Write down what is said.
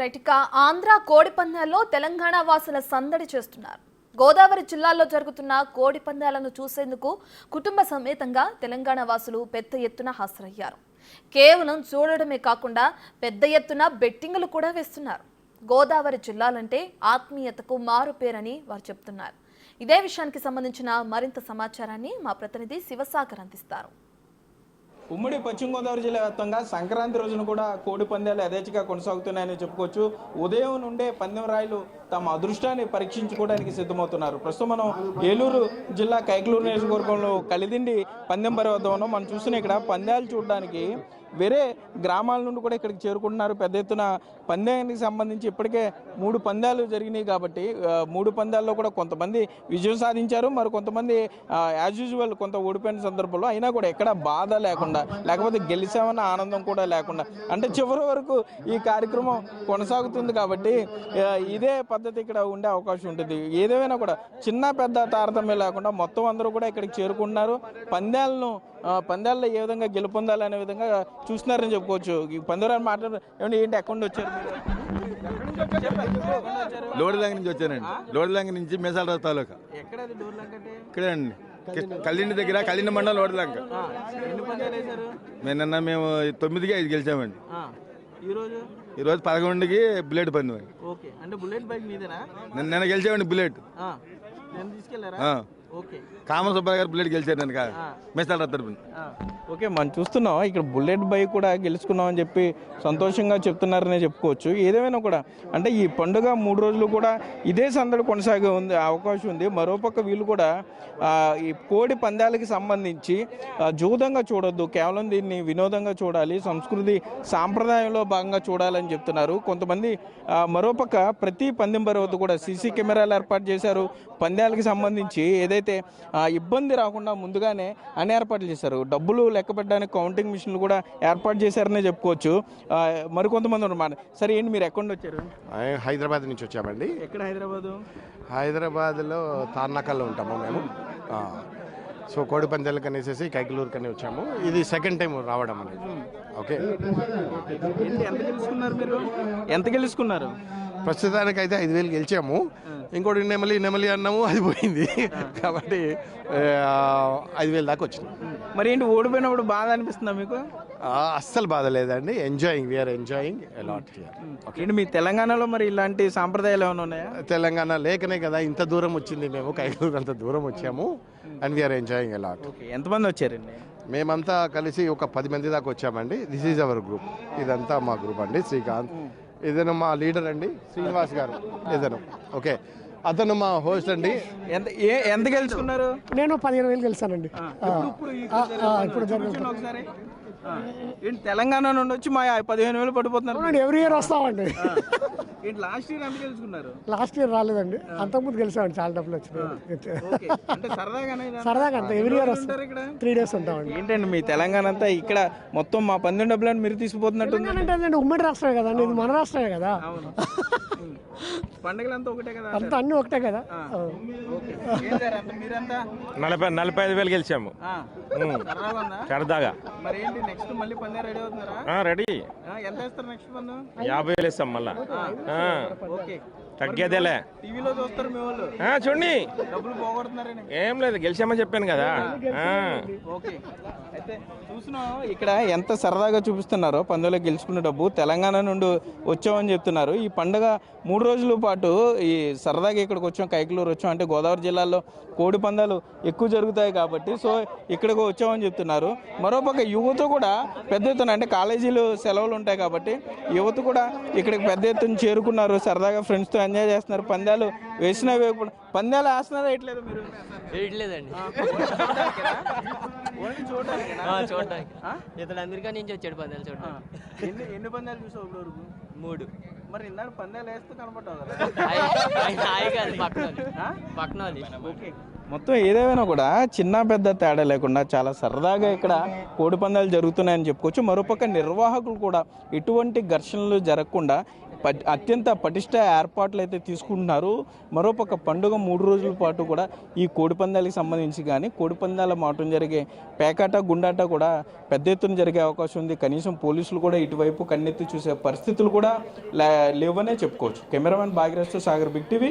Right ఇక ఆంధ్ర కోడి పందాల్లో తెలంగాణ వాసుల సందడి చేస్తున్నారు. గోదావరి జిల్లాలో జరుగుతున్న కోడి పందాలను చూసేందుకు కుటుంబ సమేతంగా తెలంగాణ వాసులు పెద్ద ఎత్తున హాజరయ్యారు. కేవలం చూడడమే కాకుండా పెద్ద ఎత్తున బెట్టింగులు కూడా వేస్తున్నారు. గోదావరి జిల్లాలంటే ఆత్మీయతకు మారుపేరని వారు చెప్తున్నారు. ఇదే విషయానికి సంబంధించిన మరింత సమాచారాన్ని మా ప్రతినిధి శివసాగర్ అందిస్తారు. ఉమ్మడి పశ్చిమ గోదావరి జిల్లా వ్యాప్తంగా సంక్రాంతి రోజున కూడా కోడి పందాలు యథేచ్ఛగా కొనసాగుతున్నాయని చెప్పుకోవచ్చు. ఉదయం నుండే పందెం రాయులు తమ అదృష్టాన్ని పరీక్షించుకోవడానికి సిద్ధమవుతున్నారు. ప్రస్తుతం మనం ఏలూరు జిల్లా కైకలూరు నియోజకవర్గంలో కలిదిండి పందెం బరి వద్ద ఉన్నాం. మనం చూసిన ఇక్కడ పందాలు చూడడానికి వేరే గ్రామాల నుండి కూడా ఇక్కడికి చేరుకుంటున్నారు. పెద్ద ఎత్తున పందానికి సంబంధించి ఇప్పటికే 3 పందాలు జరిగినాయి కాబట్టి 3 పందాల్లో కూడా కొంతమంది విజయం సాధించారు, మరి కొంతమంది యాజ్ యూజువల్ కొంత ఓడిపోయిన సందర్భంలో అయినా కూడా ఎక్కడ బాధ లేకుండా, లేకపోతే గెలిచామన్న ఆనందం కూడా లేకుండా, అంటే చివరి వరకు ఈ కార్యక్రమం కొనసాగుతుంది కాబట్టి ఇదే పద్ధతి ఇక్కడ ఉండే అవకాశం ఉంటుంది. ఏదేమైనా కూడా చిన్న పెద్ద తారతమ్యం లేకుండా మొత్తం అందరూ కూడా ఇక్కడికి చేరుకుంటున్నారు. పందాల్లో ఏ విధంగా గెలుపొందాలనే విధంగా చూస్తున్నారని చెప్పుకోవచ్చు. ఈ పందెరాలు మాట్లాడారు ఏంటి, ఎక్కడ వచ్చారు? లోడిలంక నుంచి వచ్చానండి. లోడిలంక నుంచి మేసాలరావు తాలూకా. ఇక్కడే అండి, కళ్యాణి దగ్గర, కళ్యాణి మండలం లోడిలంక. మేము 9కి 5 గెలిచామండి. ఈరోజు 11కి బుల్లెట్ పంది. నిన్న గెలిచామండి బుల్లెట్. కామన్ సుబ్బారావు గారు బుల్లెట్ గెలిచారు నేను మేసాల తరపున. ఓకే, మనం చూస్తున్నాం ఇక్కడ బుల్లెట్ బైక్ కూడా గెలుచుకున్నాం అని చెప్పి సంతోషంగా చెప్తున్నారనే చెప్పుకోవచ్చు. ఏదేమైనా కూడా అంటే ఈ పండుగ 3 రోజులు కూడా ఇదే సందడి కొనసాగే అవకాశం ఉంది. మరోపక్క వీళ్ళు కూడా ఈ కోడి పందాలకి సంబంధించి జూదంగా చూడొద్దు, కేవలం దీన్ని వినోదంగా చూడాలి, సంస్కృతి సాంప్రదాయంలో భాగంగా చూడాలని చెప్తున్నారు కొంతమంది. మరోపక్క ప్రతి పందెం బరి వద్ద కూడా సీసీ కెమెరాలు ఏర్పాటు చేశారు. పందాలకి సంబంధించి ఏదైతే ఇబ్బంది రాకుండా ముందుగానే అన్ని ఏర్పాట్లు చేశారు. డబ్బులు లెక్క పెట్టడానికి కౌంటింగ్ మిషన్లు కూడా ఏర్పాటు చేశారనే చెప్పుకోవచ్చు. మరికొంతమంది ఉన్నారు. సరే, ఏంటి మీరు ఎక్కడి నుంచి వచ్చారు? హైదరాబాద్ నుంచి వచ్చామండి. ఎక్కడ హైదరాబాద్? హైదరాబాద్లో తార్నాకల్లో ఉంటాము మేము. సో కోడి పందాలు కనేసేసి కైకలూరు కని వచ్చాము. ఇది సెకండ్ టైం రావడం అనేది. ఓకే, ఎంత గెలుచుకున్నారు? ప్రస్తుతానికి అయితే 5,000 గెలిచాము. ఇంకోటి నెమలి అన్నాము, అది పోయింది కాబట్టి 5,000 దాకా వచ్చింది. మరి ఏంటి, ఓడిపోయినప్పుడు బాధ అనిపిస్తుందా మీకు? అస్సలు బాధ లేదండి. We are enjoying a lot here. ఏంటి మీ తెలంగాణలో మరి ఇలాంటి సాంప్రదాయాలు ఏమైనా ఉన్నాయా? తెలంగాణ లేకనే కదా ఇంత దూరం వచ్చింది. మేము కైకలూరు అంత దూరం వచ్చాము అండ్ వీఆర్ ఎంజాయింగ్ అలాట్. ఎంతమంది వచ్చారండి? మేమంతా కలిసి ఒక 10 మంది దాకా వచ్చామండి. This is our group. ఇదంతా మా గ్రూప్ అండి. శ్రీకాంత్ ఇతను మా లీడర్ అండి, శ్రీనివాస్ గారు ఇతను. ఓకే, అతను మా హోస్ట్ అండి. ఎంత గెలుచుకున్నారు? నేను 15,000 గెలిచానండి. ఇప్పుడు తెలంగాణ నుండి వచ్చి మా 15,000 పడిపోతున్నారు. ఎవ్రీ ఇయర్ వస్తామండి. లాస్ట్ ఇయర్ ఎంత గెలుచుకున్నారు? లాస్ట్ ఇయర్ రాలేదండి, అంతకుముందు గెలిచామండి. చాలా డబ్బులు వచ్చినాయి. సరదాగా అంతా ఎవ్రీ ఇయర్ వస్తారు. 3 days ఉంటామండి. ఏంటండి మీ తెలంగాణ అంతా ఇక్కడ మొత్తం మా పందెం డబ్బులను మీరు తీసుకుపోతున్నట్టు? ఉమ్మడి రాష్ట్రమే కదండి, ఇది మన రాష్ట్రమే కదా. పండుగలంతా ఒకటే కదా, అంతా అన్ని ఒకటే కదా. 45,000 గెలిచాము సరదాగా. రెడీ. 50,000 వేస్తాం మళ్ళా, తగ్గేదేలే. టీవీలో చూస్తారు మీ వాళ్ళు, చూడండి. డబ్బులు పోగొడుతున్నారని ఏం లేదు, గెలిచామని చెప్పాను కదా. ఓకే, అయితే చూసినా ఇక్కడ ఎంత సరదాగా చూపిస్తున్నారో పందులో గెలుచుకున్న డబ్బు. తెలంగాణ నుండి వచ్చామని చెప్తున్నారు. ఈ పండుగ 3 రోజుల పాటు ఈ సరదాగా ఇక్కడికి వచ్చాం, కైకలూరు వచ్చాం. అంటే గోదావరి జిల్లాలో కోడి పందాలు ఎక్కువ జరుగుతాయి కాబట్టి సో ఇక్కడికి వచ్చామని చెప్తున్నారు. మరోపక్క యువత కూడా పెద్ద ఎత్తున, అంటే కాలేజీలు సెలవులు ఉంటాయి కాబట్టి యువత కూడా ఇక్కడికి పెద్ద ఎత్తున చేరుకున్నారు. సరదాగా ఫ్రెండ్స్తో ఎంజాయ్ చేస్తున్నారు. పందాలు వేసినవి పందాలు వేస్తున్నారా? వేయట్లేదు మీరు? వేయట్లేదండి, చూడడానికి. ఇతడు అమెరికా నుంచి వచ్చాడు పందాలు చూడడానికి. ఎన్ని పందాలు చూసావు ఇప్పుడు వరకు? 3. మరి ఇందాక పందాలు వేస్తూ కనపడ్డావు కదా. పక్కన. ఓకే, మొత్తం ఏదేమైనా కూడా చిన్న పెద్ద తేడా లేకుండా చాలా సరదాగా ఇక్కడ కోడి పందాలు జరుగుతున్నాయని చెప్పుకోవచ్చు. మరోపక్క నిర్వాహకులు కూడా ఎటువంటి ఘర్షణలు జరగకుండా అత్యంత పటిష్ట ఏర్పాట్లు అయితే తీసుకుంటున్నారు. మరోపక్క పండుగ 3 రోజుల పాటు కూడా ఈ కోడిపందాలకు సంబంధించి కానీ కోడిపందాల మాటం జరిగే పేకాట గుండాట కూడా పెద్ద ఎత్తున జరిగే అవకాశం ఉంది. కనీసం పోలీసులు కూడా ఇటువైపు కన్నెత్తి చూసే పరిస్థితులు కూడా లేవనే చెప్పుకోవచ్చు. కెమెరామెన్ భాగ్యరాజ్తో సాగర్, బిగ్ టీవీ.